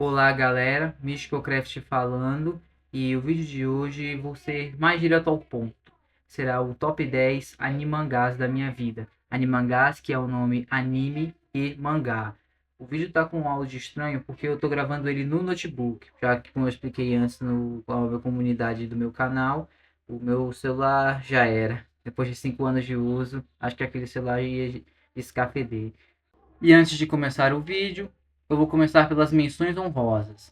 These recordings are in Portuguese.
Olá galera, MysticoCraft falando, e o vídeo de hoje vou ser mais direto ao ponto. Será o top 10 animangás da minha vida. Animangás, que é o nome anime e mangá. O vídeo tá com um áudio estranho porque eu tô gravando ele no notebook, já que como eu expliquei antes na comunidade do meu canal, o meu celular já era. Depois de 5 anos de uso, acho que aquele celular ia escafeder. E antes de começar o vídeo, eu vou começar pelas menções honrosas.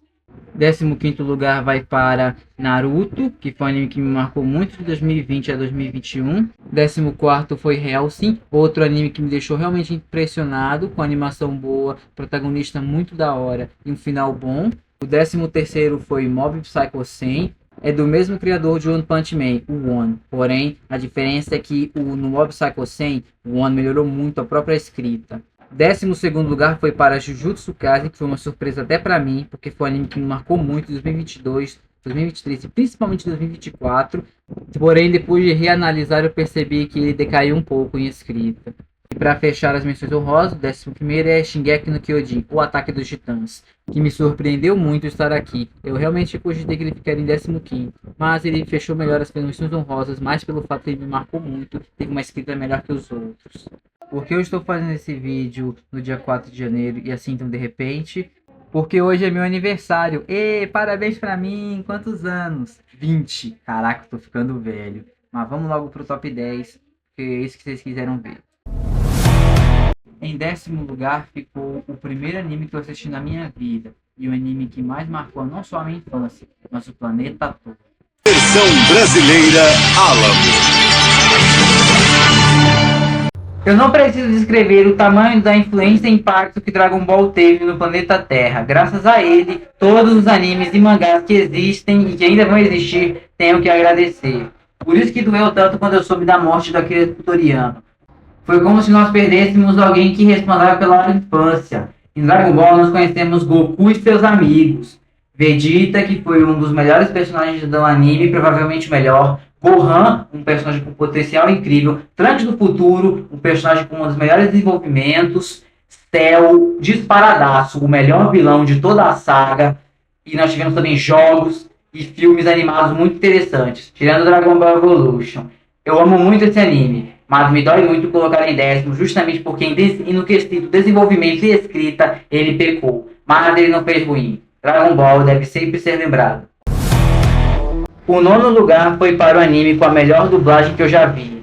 15º lugar vai para Naruto, que foi um anime que me marcou muito de 2020 a 2021. 14º foi Hellsing, outro anime que me deixou realmente impressionado, com animação boa, protagonista muito da hora e um final bom. O 13º foi Mob Psycho 100, é do mesmo criador de One Punch Man, o One. Porém, a diferença é que no Mob Psycho 100, o One melhorou muito a própria escrita. 12º lugar foi para Jujutsu Kaisen, que foi uma surpresa até para mim, porque foi um anime que me marcou muito em 2022, 2023 e principalmente 2024. Porém, depois de reanalisar, eu percebi que ele decaiu um pouco em escrita. E para fechar as menções honrosas, o 11º é Shingeki no Kyojin, o Ataque dos Titãs, que me surpreendeu muito estar aqui. Eu realmente cogitei que ele ficaria em 15º, mas ele fechou melhor as menções honrosas, mais pelo fato de ele me marcou muito, teve uma escrita melhor que os outros. Por que eu estou fazendo esse vídeo no dia 4 de janeiro e assim tão de repente? Porque hoje é meu aniversário. E parabéns pra mim! Quantos anos? 20. Caraca, tô ficando velho. Mas vamos logo pro top 10, que é isso que vocês quiseram ver. Em 10º lugar ficou o primeiro anime que eu assisti na minha vida. E o anime que mais marcou não só a minha infância, mas o planeta todo. Versão brasileira Alamo. Eu não preciso descrever o tamanho da influência e impacto que Dragon Ball teve no planeta Terra. Graças a ele, todos os animes e mangás que existem e que ainda vão existir, tenho que agradecer. Por isso que doeu tanto quando eu soube da morte do Akira Toriyama. Foi como se nós perdêssemos alguém que responsável pela infância. Em Dragon Ball nós conhecemos Goku e seus amigos. Vegeta, que foi um dos melhores personagens do anime, provavelmente o melhor. Gohan, um personagem com potencial incrível. Trunks do futuro, um personagem com um dos melhores desenvolvimentos. Cell, disparadaço, o melhor vilão de toda a saga. E nós tivemos também jogos e filmes animados muito interessantes, tirando Dragon Ball Evolution. Eu amo muito esse anime, mas me dói muito colocar em 10º, justamente porque no quesito desenvolvimento e escrita, ele pecou. Mas ele não fez ruim. Dragon Ball deve sempre ser lembrado. O 9º lugar foi para o anime com a melhor dublagem que eu já vi.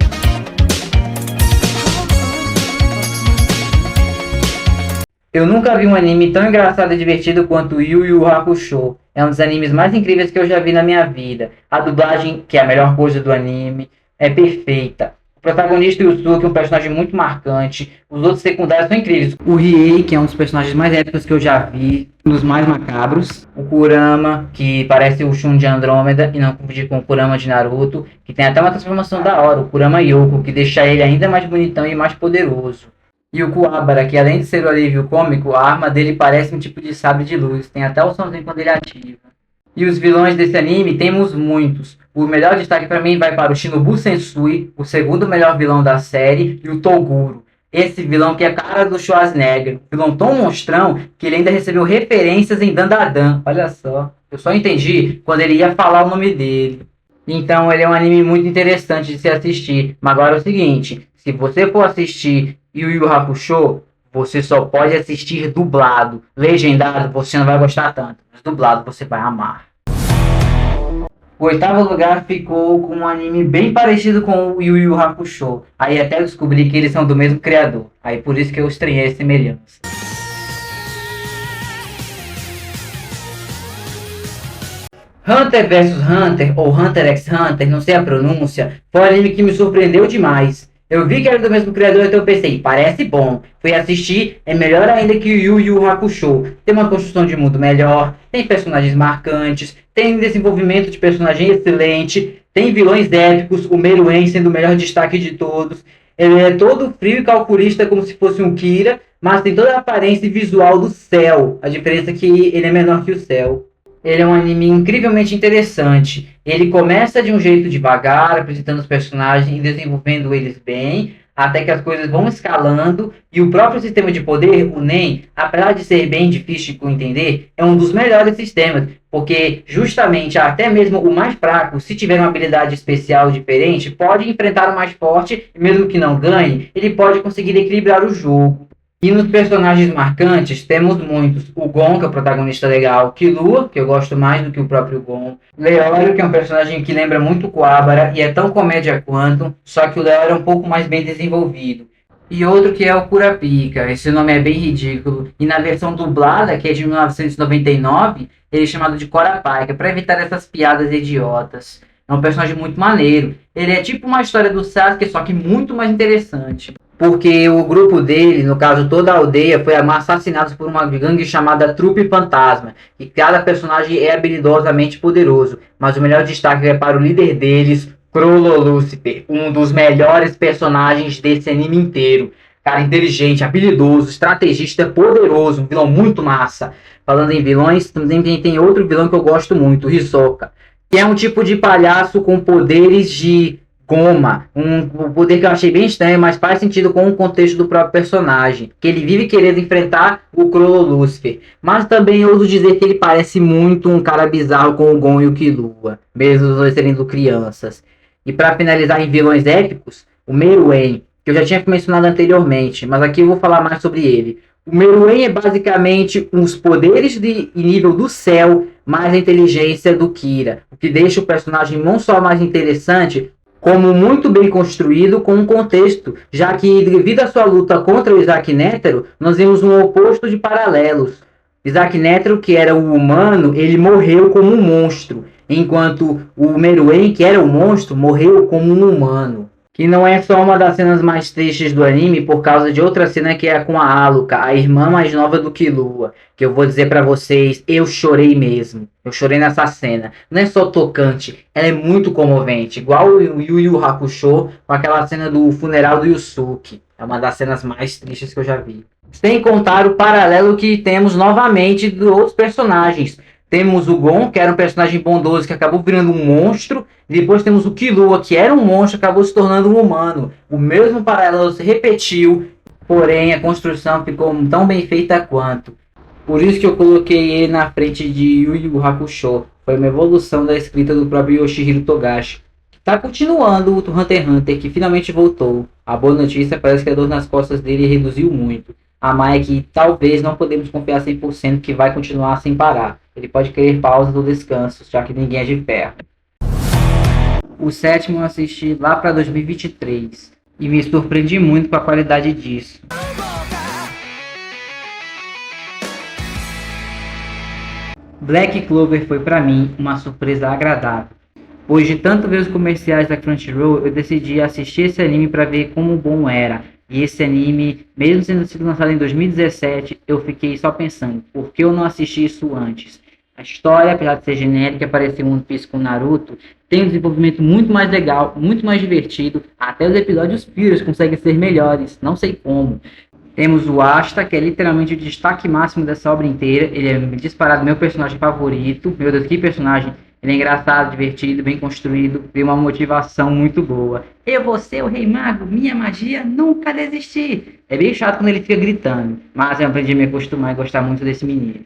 Eu nunca vi um anime tão engraçado e divertido quanto Yu Yu Hakusho. É um dos animes mais incríveis que eu já vi na minha vida. A dublagem, que é a melhor coisa do anime, é perfeita. O protagonista Yusuke é um personagem muito marcante. Os outros secundários são incríveis. O Riei, que é um dos personagens mais épicos que eu já vi, um dos mais macabros. O Kurama, que parece o Shun de Andrômeda, e não confundir com o Kurama de Naruto, que tem até uma transformação da hora, o Kurama Yoko, que deixa ele ainda mais bonitão e mais poderoso. E o Kuwabara, que além de ser o alívio cômico, a arma dele parece um tipo de sabre de luz, tem até o somzinho quando ele ativa. E os vilões desse anime temos muitos. O melhor destaque para mim vai para o Shinobu Sensui, o segundo melhor vilão da série, e o Toguro. Esse vilão que é a cara do Schwarzenegger. Vilão tão monstrão que ele ainda recebeu referências em Dandadan. Olha só. Eu só entendi quando ele ia falar o nome dele. Então ele é um anime muito interessante de se assistir. Mas agora é o seguinte, se você for assistir Yu Yu Hakusho, você só pode assistir dublado. Legendado você não vai gostar tanto, mas dublado você vai amar. O 8º lugar ficou com um anime bem parecido com o Yu Yu Hakusho. Aí até eu descobri que eles são do mesmo criador. Aí por isso que eu estranhei a semelhança. Hunter vs Hunter, ou Hunter x Hunter, não sei a pronúncia, foi um anime que me surpreendeu demais. Eu vi que era do mesmo criador, então eu pensei, parece bom. Fui assistir, é melhor ainda que o Yu Yu Hakusho. Tem uma construção de mundo melhor, tem personagens marcantes, tem desenvolvimento de personagem excelente, tem vilões épicos, o Meruem sendo o melhor destaque de todos. Ele é todo frio e calculista como se fosse um Kira, mas tem toda a aparência visual do Cell. A diferença é que ele é menor que o Cell. Ele é um anime incrivelmente interessante. Ele começa de um jeito devagar, apresentando os personagens e desenvolvendo eles bem, até que as coisas vão escalando, e o próprio sistema de poder, o NEM, apesar de ser bem difícil de entender, é um dos melhores sistemas, porque justamente até mesmo o mais fraco, se tiver uma habilidade especial diferente, pode enfrentar o mais forte, e mesmo que não ganhe, ele pode conseguir equilibrar o jogo. E nos personagens marcantes, temos muitos. O Gon, que é o protagonista legal. Killua, que eu gosto mais do que o próprio Gon. Leório, que é um personagem que lembra muito Kuwabara e é tão comédia quanto, só que o Leório é um pouco mais bem desenvolvido. E outro que é o Kurapika. Esse nome é bem ridículo. E na versão dublada, que é de 1999, ele é chamado de Corapica, para evitar essas piadas idiotas. É um personagem muito maneiro. Ele é tipo uma história do Sasuke, só que muito mais interessante. Porque o grupo dele, no caso toda a aldeia, foi assassinado por uma gangue chamada Trupe Fantasma. E cada personagem é habilidosamente poderoso. Mas o melhor destaque é para o líder deles, Crollo Lucifer, um dos melhores personagens desse anime inteiro. Cara inteligente, habilidoso, estrategista, poderoso, um vilão muito massa. Falando em vilões, também tem outro vilão que eu gosto muito, o Hisoka, que é um tipo de palhaço com poderes de goma, um poder que eu achei bem estranho, mas faz sentido com o contexto do próprio personagem, que ele vive querendo enfrentar o Crollo Lucifer, mas também ouso dizer que ele parece muito um cara bizarro com o Gon e o Killua, mesmo os dois sendo crianças. E para finalizar em vilões épicos, o Meruem, que eu já tinha mencionado anteriormente, mas aqui eu vou falar mais sobre ele. O Meruem é basicamente os poderes de nível do céu, mais a inteligência do Kira, o que deixa o personagem não só mais interessante, como muito bem construído com um contexto, já que devido à sua luta contra o Isaac Nétero, nós vemos um oposto de paralelos. Isaac Nétero, que era o humano, ele morreu como um monstro, enquanto o Meruem, que era o monstro, morreu como um humano. Que não é só uma das cenas mais tristes do anime, por causa de outra cena que é com a Aluka, a irmã mais nova do Killua, que eu vou dizer pra vocês, eu chorei mesmo. Eu chorei nessa cena. Não é só tocante, ela é muito comovente, igual o Yu Yu Hakusho, com aquela cena do funeral do Yusuke. É uma das cenas mais tristes que eu já vi. Sem contar o paralelo que temos novamente dos outros personagens. Temos o Gon, que era um personagem bondoso que acabou virando um monstro. E depois temos o Killua, que era um monstro que acabou se tornando um humano. O mesmo paralelo se repetiu, porém a construção ficou tão bem feita quanto. Por isso que eu coloquei ele na frente de Yu Yu Hakusho. Foi uma evolução da escrita do próprio Yoshihiro Togashi. Tá continuando o Hunter x Hunter, que finalmente voltou. A boa notícia parece que a dor nas costas dele reduziu muito. A má é que talvez não podemos confiar 100% que vai continuar sem parar. Ele pode querer pausas ou descansos, já que ninguém é de ferro. O sétimo eu assisti lá para 2023 e me surpreendi muito com a qualidade disso. Black Clover foi para mim uma surpresa agradável. Pois de tanto ver os comerciais da Crunchyroll, eu decidi assistir esse anime para ver como bom era. E esse anime, mesmo sendo sido lançado em 2017, eu fiquei só pensando, por que eu não assisti isso antes? A história, apesar de ser genérica, parecer um One Piece com Naruto, tem um desenvolvimento muito mais legal, muito mais divertido, até os episódios fillers conseguem ser melhores, não sei como. Temos o Asta, que é literalmente o destaque máximo dessa obra inteira, ele é disparado meu personagem favorito, meu Deus, que personagem. Ele é engraçado, divertido, bem construído, tem uma motivação muito boa. Eu vou ser o Rei Mago, minha magia nunca desistir. É bem chato quando ele fica gritando, mas eu aprendi a me acostumar e gostar muito desse menino.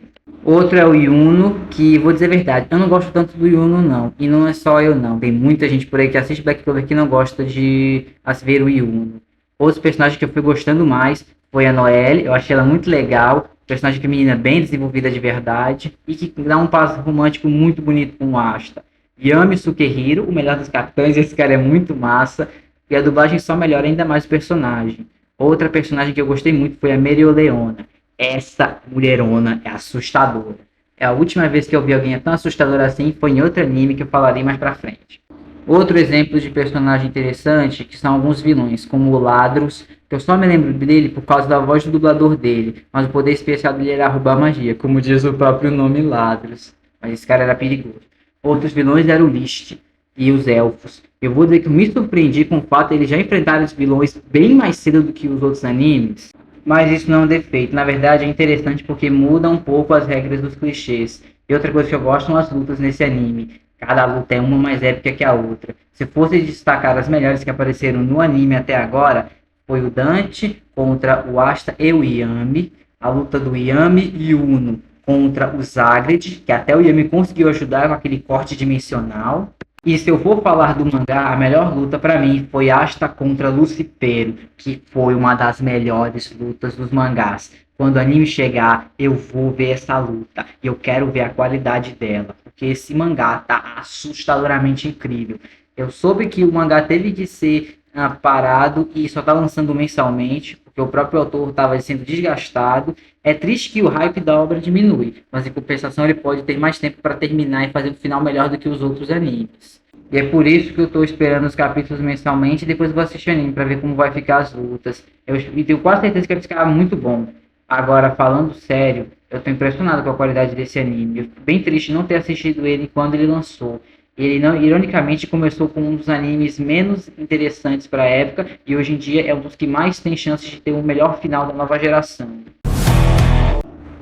Outro é o Yuno, que vou dizer a verdade, eu não gosto tanto do Yuno não, e não é só eu não, tem muita gente por aí que assiste Black Clover que não gosta de ver o Yuno. Outros personagens que eu fui gostando mais foi a Noelle, eu achei ela muito legal, personagem feminina bem desenvolvida de verdade e que dá um passo romântico muito bonito com o Asta. Yami Sukehiro, o melhor dos capitães, esse cara é muito massa e a dublagem só melhora ainda mais o personagem. Outra personagem que eu gostei muito foi a Mereoleona. Essa mulherona é assustadora. É a última vez que eu vi alguém tão assustadora assim foi em outro anime que eu falarei mais pra frente. Outro exemplo de personagem interessante que são alguns vilões, como o Ladros, que eu só me lembro dele por causa da voz do dublador dele, mas o poder especial dele era roubar magia, como diz o próprio nome Ladros. Mas esse cara era perigoso. Outros vilões eram o List e os Elfos. Eu vou dizer que eu me surpreendi com o fato de eles já enfrentarem os vilões bem mais cedo do que os outros animes, mas isso não é um defeito. Na verdade é interessante porque muda um pouco as regras dos clichês. E outra coisa que eu gosto são as lutas nesse anime. Cada luta é uma mais épica que a outra. Se fosse destacar as melhores que apareceram no anime até agora, foi o Dante contra o Asta e o Yami, a luta do Yami e o Uno contra o Zagred, que até o Yami conseguiu ajudar com aquele corte dimensional. E se eu for falar do mangá, a melhor luta para mim foi Asta contra Lucifero, que foi uma das melhores lutas dos mangás. Quando o anime chegar, eu vou ver essa luta. E eu quero ver a qualidade dela, porque esse mangá tá assustadoramente incrível. Eu soube que o mangá teve que ser parado e só tá lançando mensalmente, porque o próprio autor estava sendo desgastado. É triste que o hype da obra diminui, mas em compensação ele pode ter mais tempo para terminar e fazer um final melhor do que os outros animes. E é por isso que eu estou esperando os capítulos mensalmente e depois vou assistir o anime para ver como vai ficar as lutas. Eu tenho quase certeza que vai ficar muito bom. Agora, falando sério, eu estou impressionado com a qualidade desse anime. Eu fico bem triste não ter assistido ele quando ele lançou. Ele, não, ironicamente, começou com um dos animes menos interessantes para a época e hoje em dia é um dos que mais tem chances de ter o melhor final da nova geração.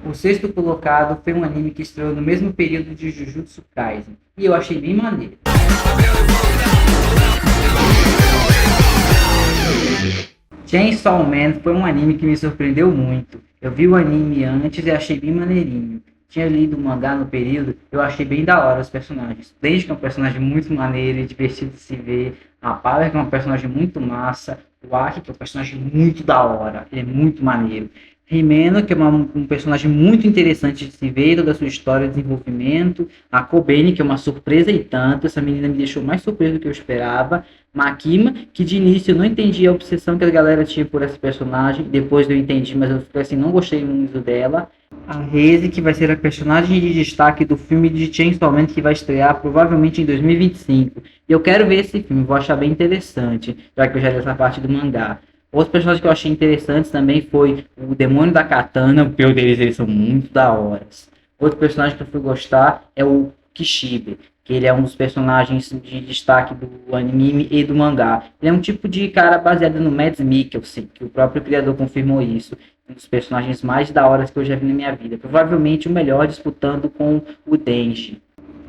O sexto colocado foi um anime que estreou no mesmo período de Jujutsu Kaisen e eu achei bem maneiro. Chainsaw Man foi um anime que me surpreendeu muito. Eu vi o anime antes e achei bem maneirinho. Tinha lido o mangá no período, eu achei bem da hora os personagens. Desde que é um personagem muito maneiro e divertido de se ver, a Power, que é um personagem muito massa, o Aki, que é um personagem muito da hora, ele é muito maneiro. Rimeno, que é um personagem muito interessante de se ver, toda a sua história e desenvolvimento. A Kobeni, que é uma surpresa e tanto, essa menina me deixou mais surpresa do que eu esperava. Makima, que de início eu não entendi a obsessão que a galera tinha por esse personagem, depois eu entendi, mas eu fiquei assim, não gostei muito dela. A Reze, que vai ser a personagem de destaque do filme de Chainsaw Man, que vai estrear provavelmente em 2025. E eu quero ver esse filme, vou achar bem interessante, já que eu já li essa parte do mangá. Outros personagens que eu achei interessantes também foi o Demônio da Katana, o pior deles, eles são muito da hora. Outro personagem que eu fui gostar é o Kishibe, que ele é um dos personagens de destaque do anime e do mangá. Ele é um tipo de cara baseado no Mads Mikkelsen, que o próprio criador confirmou isso. Um dos personagens mais da hora que eu já vi na minha vida. Provavelmente o melhor, disputando com o Denji.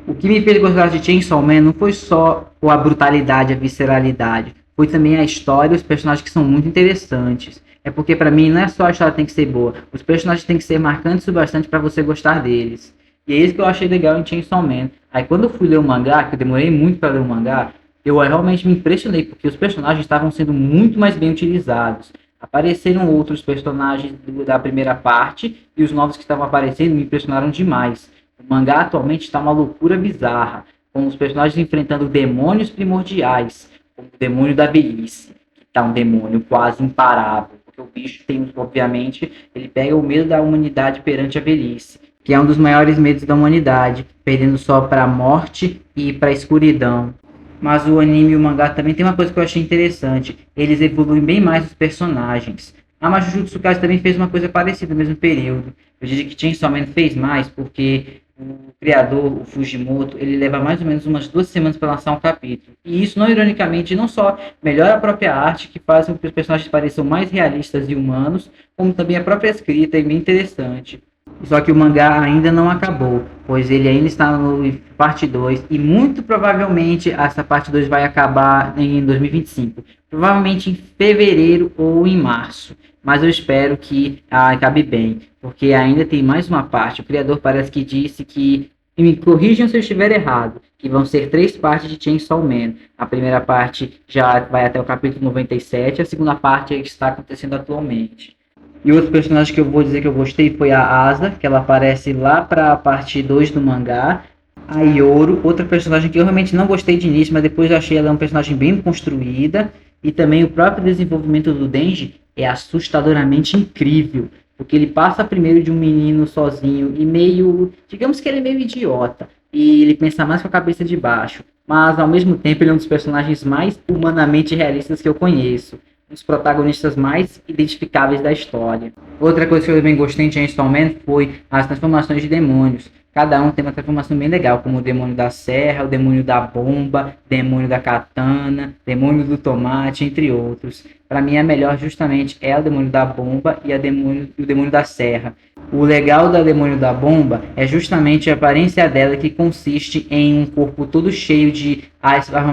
O que me fez gostar de Chainsaw Man não foi só a brutalidade, a visceralidade. Foi também a história e os personagens que são muito interessantes. É porque pra mim não é só a história que tem que ser boa. Os personagens têm que ser marcantes o bastante pra você gostar deles. E é isso que eu achei legal em Chainsaw Man. Aí quando eu fui ler o mangá, que eu demorei muito pra ler o mangá, eu realmente me impressionei, porque os personagens estavam sendo muito mais bem utilizados. Apareceram outros personagens da primeira parte, e os novos que estavam aparecendo me impressionaram demais. O mangá atualmente está uma loucura bizarra, com os personagens enfrentando demônios primordiais, como o demônio da velhice, que está um demônio quase imparável, porque o bicho tem, obviamente, ele pega o medo da humanidade perante a velhice, que é um dos maiores medos da humanidade, perdendo só para a morte e para a escuridão. Mas o anime e o mangá também tem uma coisa que eu achei interessante, eles evoluem bem mais os personagens. A Jujutsu Kaisen também fez uma coisa parecida no mesmo período. Eu diria que Chainsaw Man fez mais, porque o criador, o Fujimoto, ele leva mais ou menos umas 2 semanas para lançar um capítulo. E isso, não ironicamente, não só melhora a própria arte, que faz com que os personagens pareçam mais realistas e humanos, como também a própria escrita é bem interessante. Só que o mangá ainda não acabou, pois ele ainda está no parte 2 e muito provavelmente essa parte 2 vai acabar em 2025. Provavelmente em fevereiro ou em março. Mas eu espero que acabe bem, porque ainda tem mais uma parte. O criador parece que disse que, me corrijam se eu estiver errado, que vão ser 3 partes de Chainsaw Man. A primeira parte já vai até o capítulo 97, a segunda parte é que está acontecendo atualmente. E outro personagem que eu vou dizer que eu gostei foi a Asa, que ela aparece lá para a parte 2 do mangá. A Yoro, outra personagem que eu realmente não gostei de início, mas depois eu achei ela um personagem bem construída. E também o próprio desenvolvimento do Denji é assustadoramente incrível, porque ele passa primeiro de um menino sozinho e meio, digamos que ele é meio idiota, e ele pensa mais com a cabeça de baixo, mas ao mesmo tempo ele é um dos personagens mais humanamente realistas que eu conheço. Um dos protagonistas mais identificáveis da história. Outra coisa que eu também gostei em Chainsaw Man foi as transformações de demônios. Cada um tem uma transformação bem legal, como o demônio da serra, o demônio da bomba, demônio da katana, demônio do tomate, entre outros. Para mim a melhor justamente é o demônio da bomba e o demônio da serra. O legal da Demônio da Bomba é justamente a aparência dela, que consiste em um corpo todo cheio de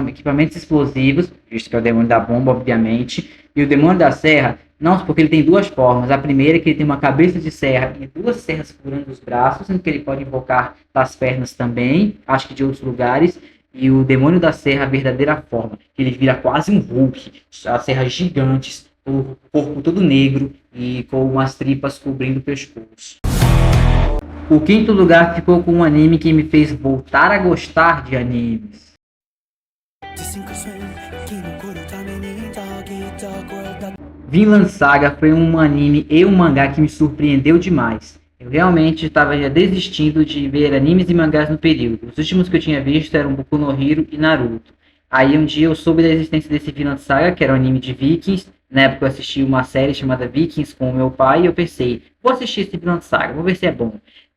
equipamentos explosivos, visto que é o Demônio da Bomba, obviamente, e o Demônio da Serra, não, porque ele tem duas formas. A primeira é que ele tem uma cabeça de serra e duas serras furando os braços, sendo que ele pode invocar das pernas também, acho que de outros lugares. E o Demônio da Serra, a verdadeira forma, que ele vira quase um Hulk, as serras gigantes, o corpo todo negro e com umas tripas cobrindo o pescoço. O quinto lugar ficou com um anime que me fez voltar a gostar de animes. Vinland Saga foi um anime e um mangá que me surpreendeu demais. Eu realmente estava já desistindo de ver animes e mangás no período. Os últimos que eu tinha visto eram Boku no Hero e Naruto. Aí um dia eu soube da existência desse Vinland Saga, que era um anime de Vikings. Na época eu assisti uma série chamada Vikings com o meu pai e eu pensei, vou assistir esse Vinland Saga, vou ver se é bom.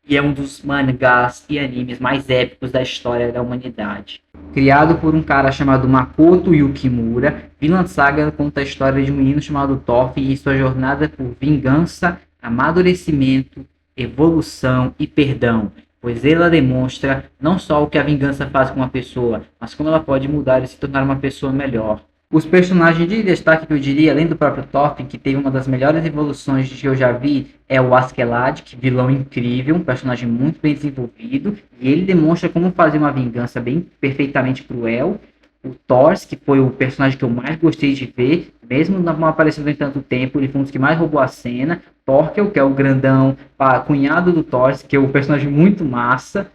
E é um dos mangás e animes mais épicos da história da humanidade. Criado por um cara chamado Makoto Yukimura, Vinland Saga conta a história de um menino chamado Thorfinn e sua jornada por vingança, amadurecimento, evolução e perdão, pois ela demonstra não só o que a vingança faz com uma pessoa, mas como ela pode mudar e se tornar uma pessoa melhor. Os personagens de destaque que eu diria, além do próprio Thorfinn, que teve uma das melhores evoluções que eu já vi, é o Askeladd, que vilão incrível, um personagem muito bem desenvolvido, e ele demonstra como fazer uma vingança bem perfeitamente cruel. O Thors, que foi o personagem que eu mais gostei de ver, mesmo não aparecendo em tanto tempo, ele foi um dos que mais roubou a cena. Thorkel, que é o grandão, cunhado do Thors, que é um personagem muito massa.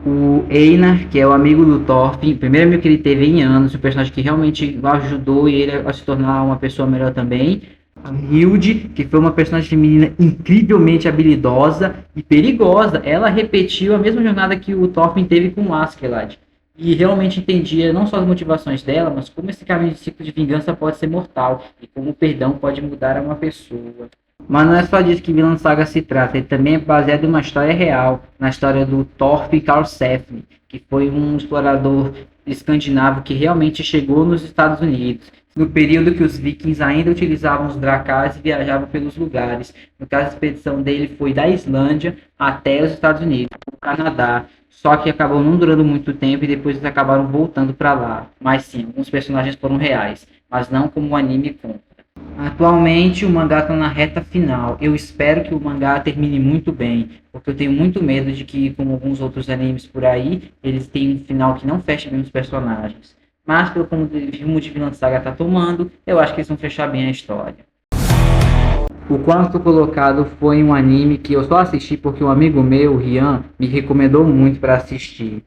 O Einar, que é o amigo do Thorfinn, o primeiro amigo que ele teve em anos, um personagem que realmente ajudou ele a se tornar uma pessoa melhor também. A Hilde, que foi uma personagem feminina incrivelmente habilidosa e perigosa. Ela repetiu a mesma jornada que o Thorfinn teve com o Askeladd. E realmente entendia não só as motivações dela, mas como esse caminho de ciclo de vingança pode ser mortal e como o perdão pode mudar uma pessoa. Mas não é só disso que Vinland Saga se trata, ele também é baseado em uma história real, na história do Thorfinn Karlsefni, que foi um explorador escandinavo que realmente chegou nos Estados Unidos, no período que os vikings ainda utilizavam os dracars e viajavam pelos lugares. No caso, a expedição dele foi da Islândia até os Estados Unidos, o Canadá, só que acabou não durando muito tempo e depois eles acabaram voltando para lá. Mas sim, alguns personagens foram reais, mas não como o anime conta. Atualmente o mangá está na reta final. Eu espero que o mangá termine muito bem, porque eu tenho muito medo de que, como alguns outros animes por aí, eles têm um final que não feche bem os personagens. Mas pelo como o rumo de Vinland Saga está tomando, eu acho que eles vão fechar bem a história. O quarto colocado foi um anime que eu só assisti porque um amigo meu, Rian, me recomendou muito para assistir.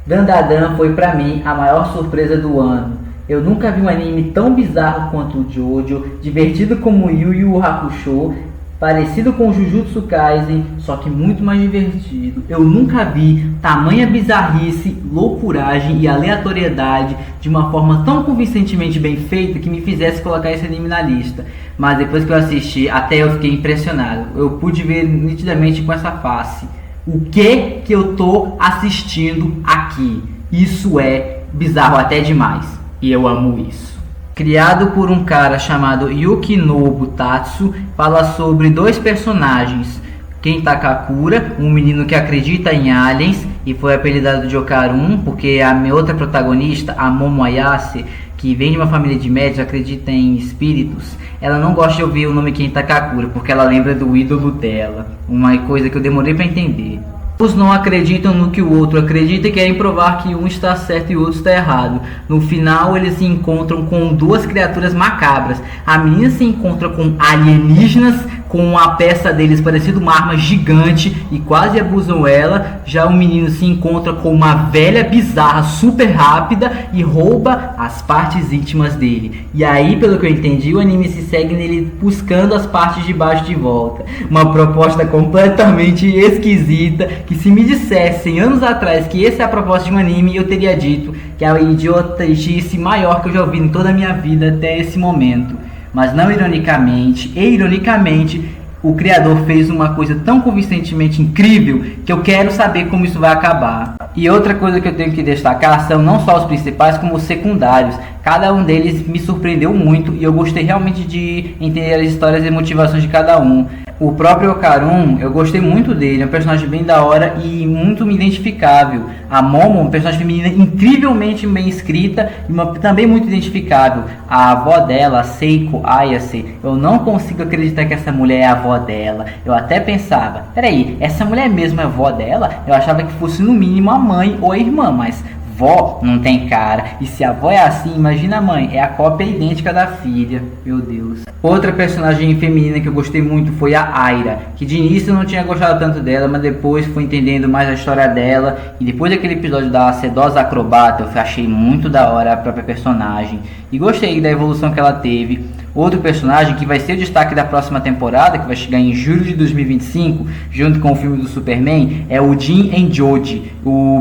Dandadan foi pra mim a maior surpresa do ano. Eu nunca vi um anime tão bizarro quanto o Jojo, divertido como Yu Yu Hakusho, parecido com Jujutsu Kaisen, só que muito mais divertido. Eu nunca vi tamanha bizarrice, loucuragem e aleatoriedade de uma forma tão convincentemente bem feita que me fizesse colocar esse anime na lista. Mas depois que eu assisti, até eu fiquei impressionado. Eu pude ver nitidamente com essa face. O que eu tô assistindo aqui? Isso é bizarro até demais. E eu amo isso. Criado por um cara chamado Yukinobu Tatsu, fala sobre dois personagens. Kenta Kakura, um menino que acredita em aliens e foi apelidado de Okarun, porque a minha outra protagonista, a Momo Ayase, que vem de uma família de médicos, acredita em espíritos, ela não gosta de ouvir o nome Kenta Kakura, porque ela lembra do ídolo dela. Uma coisa que eu demorei para entender. Os não acreditam no que o outro acredita e querem provar que um está certo e o outro está errado. No final, eles se encontram com duas criaturas macabras. A menina se encontra com alienígenas, com a peça deles parecida uma arma gigante e quase abusam ela. Já o menino se encontra com uma velha bizarra super rápida e rouba as partes íntimas dele. E aí, pelo que eu entendi, o anime se segue nele buscando as partes de baixo de volta. Uma proposta completamente esquisita, que se me dissessem anos atrás que essa é a proposta de um anime, eu teria dito que é a idiotice maior que eu já ouvi em toda a minha vida até esse momento. Mas não ironicamente, e ironicamente, o criador fez uma coisa tão convincentemente incrível que eu quero saber como isso vai acabar. E outra coisa que eu tenho que destacar são não só os principais, como os secundários. Cada um deles me surpreendeu muito e eu gostei realmente de entender as histórias e motivações de cada um. O próprio Okarun, eu gostei muito dele, é um personagem bem da hora e muito identificável. A Momo, um personagem feminina incrivelmente bem escrita e também muito identificável. A avó dela, Seiko Ayase, eu não consigo acreditar que essa mulher é a avó dela. Eu até pensava, peraí, essa mulher mesmo é a avó dela? Eu achava que fosse no mínimo a mãe ou a irmã, mas vó não tem cara. E se a avó é assim, imagina a mãe, é a cópia idêntica da filha. Meu Deus. Outra personagem feminina que eu gostei muito foi a Aira, que de início eu não tinha gostado tanto dela, mas depois fui entendendo mais a história dela. E depois daquele episódio da sedosa acrobata, eu achei muito da hora a própria personagem. E gostei da evolução que ela teve. Outro personagem que vai ser o destaque da próxima temporada, que vai chegar em julho de 2025, junto com o filme do Superman, é o Jin Enjoji.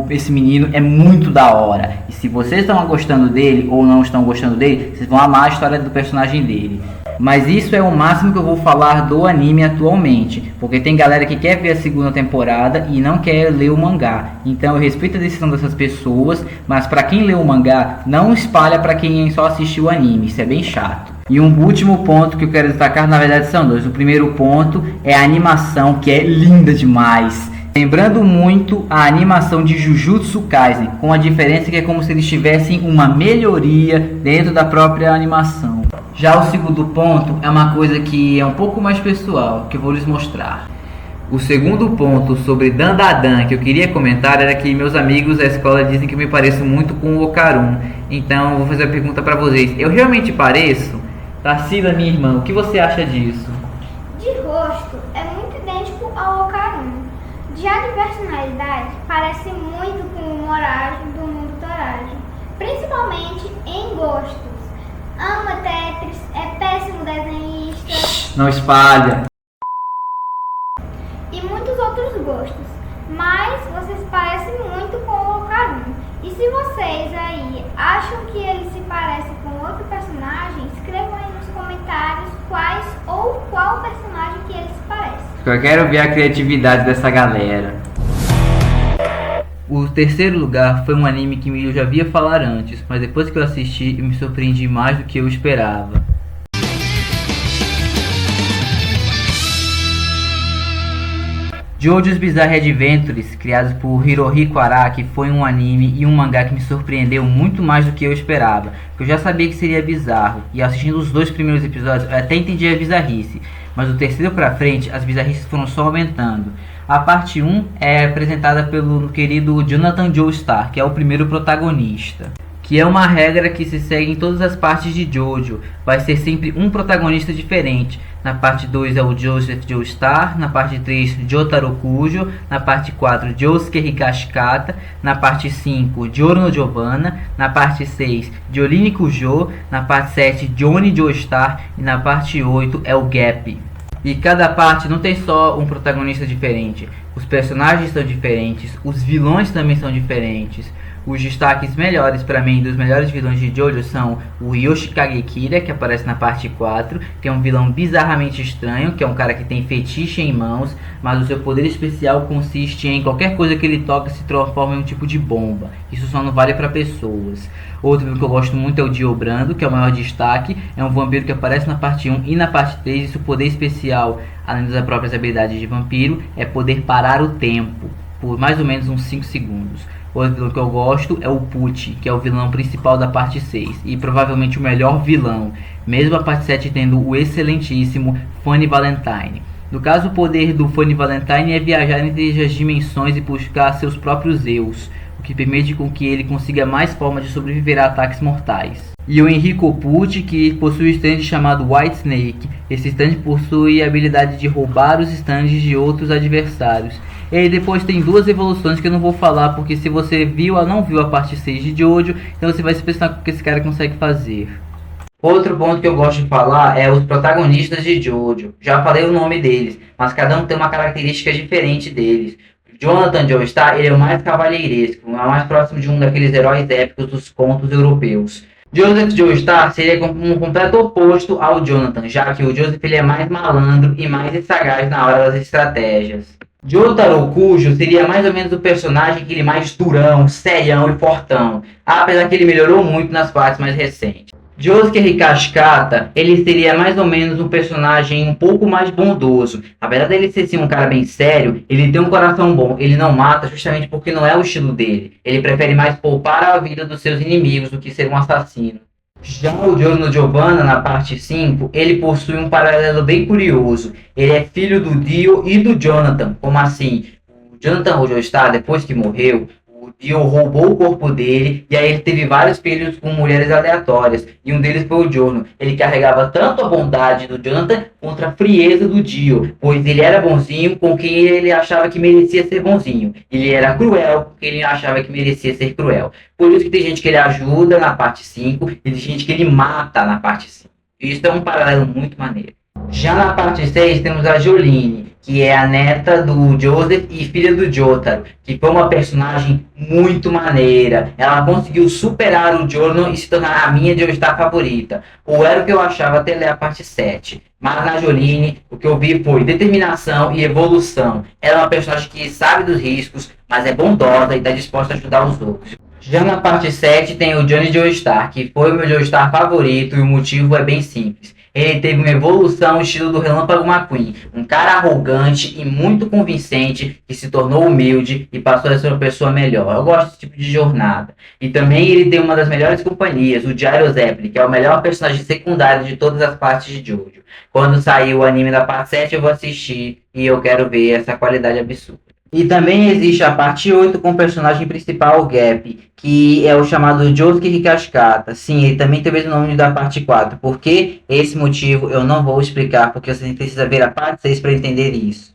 Esse menino é muito da hora. E se vocês estão gostando dele ou não estão gostando dele, vocês vão amar a história do personagem dele. Mas isso é o máximo que eu vou falar do anime atualmente, porque tem galera que quer ver a segunda temporada e não quer ler o mangá. Então eu respeito a decisão dessas pessoas, mas para quem lê o mangá, não espalha para quem só assistiu o anime, isso é bem chato. E um último ponto que eu quero destacar, na verdade são dois. O primeiro ponto é a animação, que é linda demais. Lembrando muito a animação de Jujutsu Kaisen, com a diferença que é como se eles tivessem uma melhoria dentro da própria animação. Já o segundo ponto é uma coisa que é um pouco mais pessoal, que eu vou lhes mostrar. O segundo ponto sobre Dandadan que eu queria comentar era que meus amigos da escola dizem que eu me pareço muito com o Okarun. Então eu vou fazer a pergunta para vocês. Eu realmente pareço? Tarsila, minha irmã, o que você acha disso? De rosto, é muito idêntico ao Okarun. Já de personalidade, parece muito com o Morajo do Mundo Torajo, principalmente em gostos. Ama Tetris, é péssimo desenhista. Não espalha. E muitos outros gostos. Mas vocês parecem muito com o Okarun. E se vocês aí acham que ele se parece com outro personagem, escrevam aí nos comentários quais ou qual personagem que ele se parece. Eu quero ver a criatividade dessa galera. O terceiro lugar foi um anime que eu já havia falar antes, mas depois que eu assisti eu me surpreendi mais do que eu esperava. JoJo's Bizarre Adventures, criados por Hirohiko Araki, foi um anime e um mangá que me surpreendeu muito mais do que eu esperava. Eu já sabia que seria bizarro, e assistindo os dois primeiros episódios eu até entendi a bizarrice, mas do terceiro pra frente as bizarrices foram só aumentando. A parte 1 é apresentada pelo querido Jonathan Joestar, que é o primeiro protagonista. Que é uma regra que se segue em todas as partes de JoJo. Vai ser sempre um protagonista diferente. Na parte 2 é o Joseph Joestar, na parte 3 Jotaro Kujo, na parte 4 Josuke Higashikata, na parte 5 Giorno Giovanna, na parte 6 Jolene Kujo, na parte 7 Johnny Joestar e na parte 8 é o Gap. E cada parte não tem só um protagonista diferente. Os personagens são diferentes, os vilões também são diferentes. Os destaques melhores para mim dos melhores vilões de JoJo são o Yoshikage Kira, que aparece na parte 4, que é um vilão bizarramente estranho, que é um cara que tem fetiche em mãos, mas o seu poder especial consiste em qualquer coisa que ele toca se transforma em um tipo de bomba. Isso só não vale para pessoas. Outro vilão que eu gosto muito é o Dio Brando, que é o maior destaque, é um vampiro que aparece na parte 1 e na parte 3, e seu poder especial, além das próprias habilidades de vampiro, é poder parar o tempo, por mais ou menos uns 5 segundos. Outro vilão que eu gosto é o Pucci, que é o vilão principal da parte 6 e provavelmente o melhor vilão, mesmo a parte 7 tendo o excelentíssimo Funny Valentine. No caso, o poder do Funny Valentine é viajar entre as dimensões e buscar seus próprios Zeus, o que permite com que ele consiga mais formas de sobreviver a ataques mortais. E o Enrico Pucci, que possui um stand chamado White Snake. Esse stand possui a habilidade de roubar os stands de outros adversários. E depois tem duas evoluções que eu não vou falar, porque se você viu ou não viu a parte 6 de JoJo, então você vai se pensar o que esse cara consegue fazer. Outro ponto que eu gosto de falar é os protagonistas de JoJo. Já falei o nome deles, mas cada um tem uma característica diferente deles. Jonathan Joestar, ele é o mais cavalheiresco, é o mais próximo de um daqueles heróis épicos dos contos europeus. Joseph Joestar seria um completo oposto ao Jonathan, já que o Joseph ele é mais malandro e mais sagaz na hora das estratégias. Jotaro Kujo seria mais ou menos o personagem aquele mais durão, serião e fortão, apesar que ele melhorou muito nas partes mais recentes. Josuke Hikashikata, ele seria mais ou menos um personagem um pouco mais bondoso. Apesar dele ser sim, um cara bem sério, ele tem um coração bom, ele não mata justamente porque não é o estilo dele. Ele prefere mais poupar a vida dos seus inimigos do que ser um assassino. Já o Giorno Giovanna, na parte 5, ele possui um paralelo bem curioso. Ele é filho do Dio e do Jonathan. Como assim? O Jonathan Joestar, depois que morreu, o Dio roubou o corpo dele e aí ele teve vários filhos com mulheres aleatórias. E um deles foi o Giorno. Ele carregava tanto a bondade do Jonathan contra a frieza do Dio, pois ele era bonzinho com quem ele achava que merecia ser bonzinho. Ele era cruel com quem ele achava que merecia ser cruel. Por isso que tem gente que ele ajuda na parte 5 e tem gente que ele mata na parte 5. Isso é um paralelo muito maneiro. Já na parte 6 temos a Jolyne, que é a neta do Joseph e filha do Jotaro, que foi uma personagem muito maneira. Ela conseguiu superar o Giorno e se tornar a minha Joestar favorita. Ou era o que eu achava até ler a parte 7. Mas na Jolyne, o que eu vi foi determinação e evolução. Ela é uma personagem que sabe dos riscos, mas é bondosa e está disposta a ajudar os outros. Já na parte 7 tem o Johnny Joestar, que foi o meu Joestar favorito e o motivo é bem simples. Ele teve uma evolução estilo do Relâmpago McQueen, um cara arrogante e muito convincente que se tornou humilde e passou a ser uma pessoa melhor. Eu gosto desse tipo de jornada. E também ele tem uma das melhores companhias, o Jairo Zeppelin, que é o melhor personagem secundário de todas as partes de Jojo. Quando sair o anime da parte 7 eu vou assistir e eu quero ver essa qualidade absurda. E também existe a parte 8 com o personagem principal, o Gap, que é o chamado Josuke Hikashikata. Sim, ele também tem o mesmo nome da parte 4. Por que esse motivo eu não vou explicar, porque você precisa ver a parte 6 para entender isso.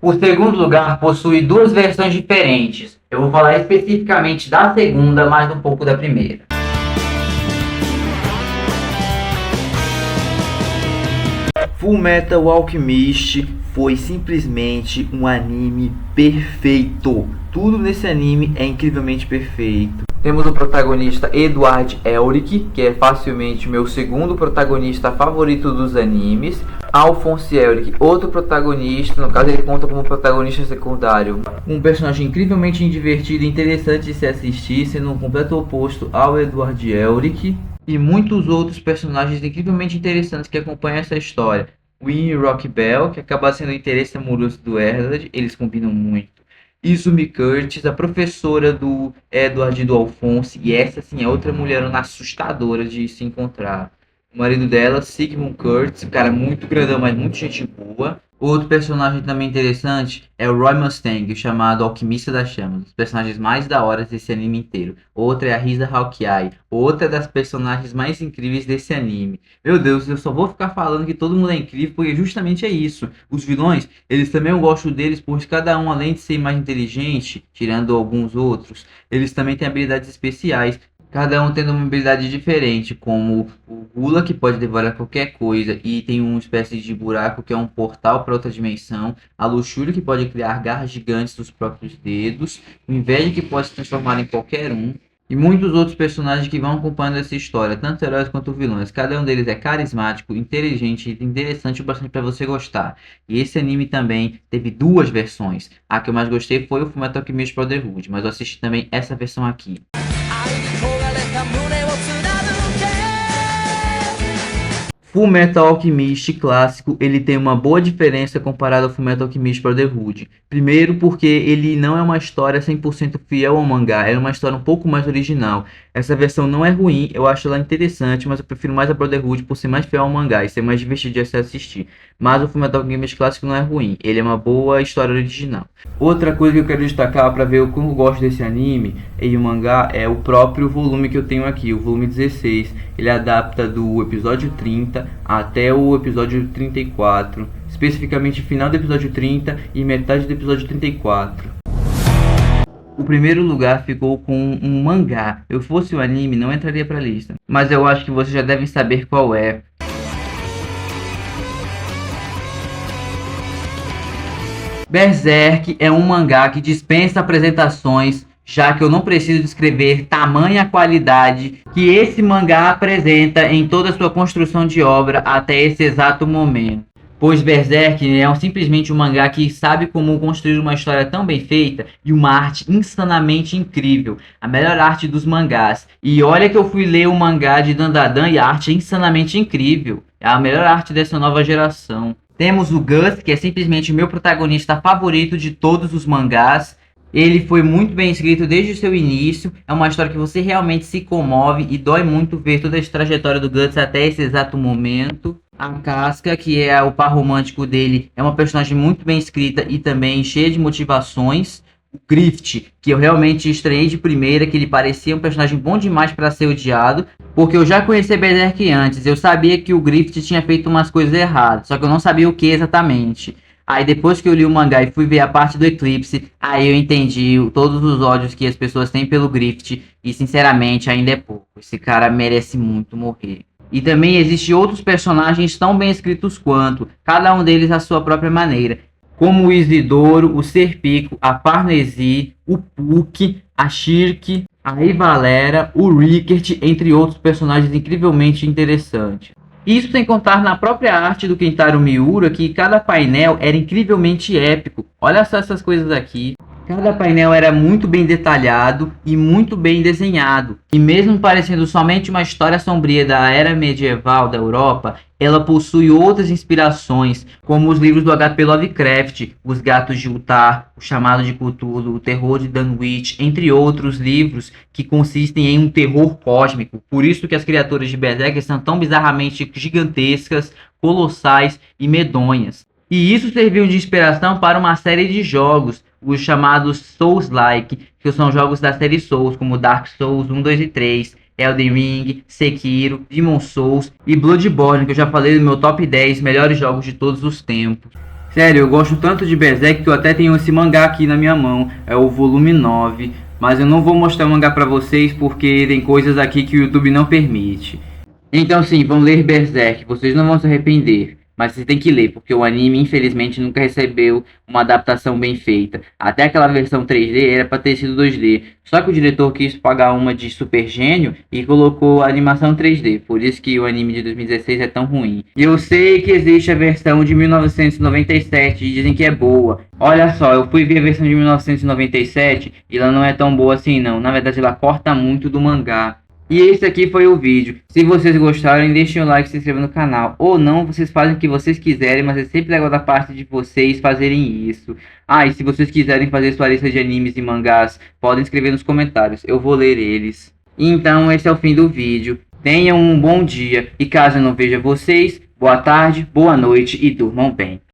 O segundo lugar possui duas versões diferentes. Eu vou falar especificamente da segunda, mais um pouco da primeira. Fullmetal Alchemist foi simplesmente um anime perfeito. Tudo nesse anime é incrivelmente perfeito. Temos o protagonista Edward Elric, que é facilmente o meu segundo protagonista favorito dos animes. Alphonse Elric, outro protagonista, no caso ele conta como protagonista secundário. Um personagem incrivelmente divertido e interessante de se assistir, sendo um completo oposto ao Edward Elric. E muitos outros personagens incrivelmente interessantes que acompanham essa história. Winnie Rock Bell, que acaba sendo o interesse amoroso do Edward, eles combinam muito. Izumi Curtis, a professora do Edward e do Alphonse, e essa sim é outra mulherona assustadora de se encontrar. O marido dela, Sigmund Curtis, um cara muito grandão, mas muito gente boa. Outro personagem também interessante é o Roy Mustang, chamado Alquimista das Chamas, os personagens mais da hora desse anime inteiro. Outra é a Risa Hawkeye, outra das personagens mais incríveis desse anime. Meu Deus, eu só vou ficar falando que todo mundo é incrível porque justamente é isso. Os vilões, eles também eu gosto deles porque cada um, além de ser mais inteligente, tirando alguns outros, eles também têm habilidades especiais. Cada um tendo uma habilidade diferente, como o Gula, que pode devorar qualquer coisa e tem uma espécie de buraco que é um portal para outra dimensão. A Luxúria, que pode criar garras gigantes dos próprios dedos. O Inveja, que pode se transformar em qualquer um. E muitos outros personagens que vão acompanhando essa história, tanto heróis quanto vilões. Cada um deles é carismático, inteligente e interessante o bastante para você gostar. E esse anime também teve duas versões. A que eu mais gostei foi o Fullmetal Alchemist Brotherhood, mas eu assisti também essa versão aqui. Fullmetal Alchemist clássico, ele tem uma boa diferença comparado ao Fullmetal Alchemist Brotherhood. Primeiro porque ele não é uma história 100% fiel ao mangá, é uma história um pouco mais original. Essa versão não é ruim, eu acho ela interessante, mas eu prefiro mais a Brotherhood por ser mais fiel ao mangá e ser mais divertido de se assistir. Mas o Fullmetal Alchemist clássico não é ruim, ele é uma boa história original. Outra coisa que eu quero destacar para ver o como eu gosto desse anime e o mangá é o próprio volume que eu tenho aqui, o volume 16. Ele adapta do episódio 30 até o episódio 34, especificamente o final do episódio 30 e metade do episódio 34. O primeiro lugar ficou com um mangá. Eu fosse o anime, não entraria pra lista, mas eu acho que vocês já devem saber qual é. Berserk é um mangá que dispensa apresentações, já que eu não preciso descrever tamanha qualidade que esse mangá apresenta em toda a sua construção de obra até esse exato momento. Pois Berserk é simplesmente um mangá que sabe como construir uma história tão bem feita e uma arte insanamente incrível. A melhor arte dos mangás. E olha que eu fui ler o mangá de Dandadan e a arte é insanamente incrível. É a melhor arte dessa nova geração. Temos o Gus, que é simplesmente o meu protagonista favorito de todos os mangás. Ele foi muito bem escrito desde o seu início. É uma história que você realmente se comove e dói muito ver toda a trajetória do Guts até esse exato momento. A Casca, que é o par romântico dele, é uma personagem muito bem escrita e também cheia de motivações. O Grift, que eu realmente estranhei de primeira, que ele parecia um personagem bom demais para ser odiado, porque eu já conhecia Berserk antes, eu sabia que o Grift tinha feito umas coisas erradas, só que eu não sabia o que exatamente. Aí depois que eu li o mangá e fui ver a parte do Eclipse, aí eu entendi todos os ódios que as pessoas têm pelo Grift, e sinceramente ainda é pouco, esse cara merece muito morrer. E também existem outros personagens tão bem escritos quanto, cada um deles à sua própria maneira, como o Isidoro, o Serpico, a Farnese, o Puck, a Shirk, a Rivalera, o Rickert, entre outros personagens incrivelmente interessantes. Isso sem contar na própria arte do Kentaro Miura, que cada painel era incrivelmente épico. Olha só essas coisas aqui. Cada painel era muito bem detalhado e muito bem desenhado. E mesmo parecendo somente uma história sombria da era medieval da Europa, ela possui outras inspirações, como os livros do H.P. Lovecraft, Os Gatos de Utah, O Chamado de Cthulhu, O Terror de Dunwich, entre outros livros que consistem em um terror cósmico. Por isso que as criaturas de Berserk são tão bizarramente gigantescas, colossais e medonhas. E isso serviu de inspiração para uma série de jogos, os chamados Souls-like, que são jogos da série Souls, como Dark Souls 1, 2 e 3, Elden Ring, Sekiro, Demon Souls e Bloodborne, que eu já falei no meu top 10 melhores jogos de todos os tempos. Sério, eu gosto tanto de Berserk que eu até tenho esse mangá aqui na minha mão, é o volume 9, mas eu não vou mostrar o mangá pra vocês porque tem coisas aqui que o YouTube não permite. Então sim, vão ler Berserk, vocês não vão se arrepender. Mas você tem que ler, porque o anime infelizmente nunca recebeu uma adaptação bem feita. Até aquela versão 3D era para ter sido 2D. Só que o diretor quis pagar uma de super gênio e colocou a animação 3D. Por isso que o anime de 2016 é tão ruim. E eu sei que existe a versão de 1997 e dizem que é boa. Olha só, eu fui ver a versão de 1997 e ela não é tão boa assim não. Na verdade ela corta muito do mangá. E esse aqui foi o vídeo. Se vocês gostaram, deixem o like e se inscrevam no canal. Ou não, vocês fazem o que vocês quiserem, mas é sempre legal da parte de vocês fazerem isso. Ah, e se vocês quiserem fazer sua lista de animes e mangás, podem escrever nos comentários. Eu vou ler eles. Então esse é o fim do vídeo. Tenham um bom dia. E caso eu não veja vocês, boa tarde, boa noite e durmam bem.